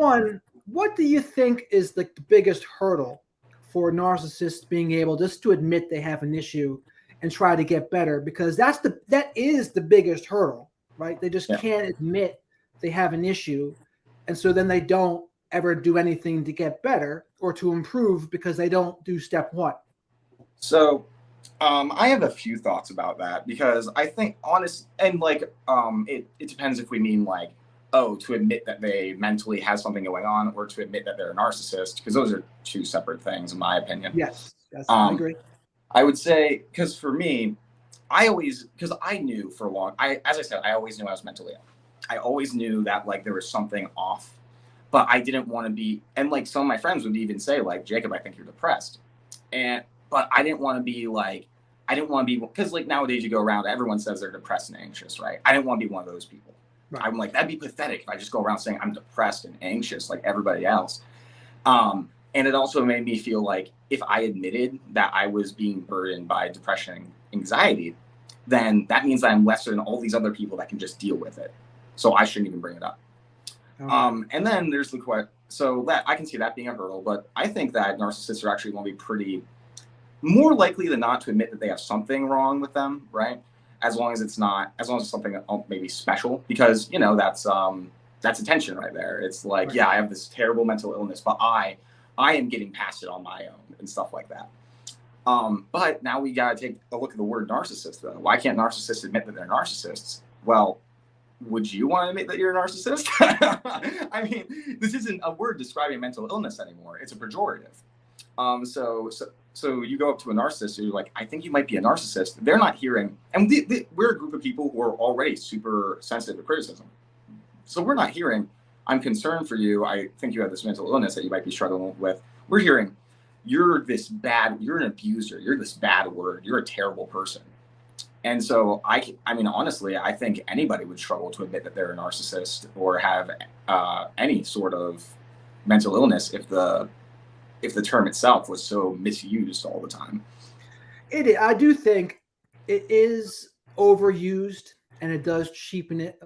one, what do you think is the biggest hurdle for narcissists being able just to admit they have an issue and try to get better? Because that is the biggest hurdle, right? They just can't admit they have an issue, and so then they don't ever do anything to get better or to improve because they don't do step one. So I have a few thoughts about that, because I think it depends if we mean like, to admit that they mentally have something going on, or to admit that they're a narcissist, because those are two separate things in my opinion. Yes, I agree. I would say, because for me, because I knew for a long, as I said, I always knew I was mentally ill. I always knew that like there was something off, but I didn't want to be, and like some of my friends would even say like, Jacob, I think you're depressed. But I didn't want to be like, because like nowadays you go around, everyone says they're depressed and anxious, right? I didn't want to be one of those people. Right. I'm like, that'd be pathetic if I just go around saying I'm depressed and anxious like everybody else. And it also made me feel like if I admitted that I was being burdened by depression and anxiety, then that means that I'm lesser than all these other people that can just deal with it. So I shouldn't even bring it up. And then there's the question. So that I can see that being a hurdle, but I think that narcissists are actually going to be pretty more likely than not to admit that they have something wrong with them, right? As long as it's something maybe special, because that's attention right there. It's like, I have this terrible mental illness, but I am getting past it on my own and stuff like that. But now we gotta take a look at the word narcissist though. Why can't narcissists admit that they're narcissists? Well, would you want to admit that you're a narcissist? I mean, this isn't a word describing mental illness anymore. It's a pejorative. So you go up to a narcissist and you're like, I think you might be a narcissist. They're not hearing, and we're a group of people who are already super sensitive to criticism. So we're not hearing, I'm concerned for you. I think you have this mental illness that you might be struggling with. We're hearing, you're an abuser. You're this bad word. You're a terrible person. And so I mean, honestly, I think anybody would struggle to admit that they're a narcissist or have any sort of mental illness if the term itself was so misused all the time. I do think it is overused, and it does cheapen it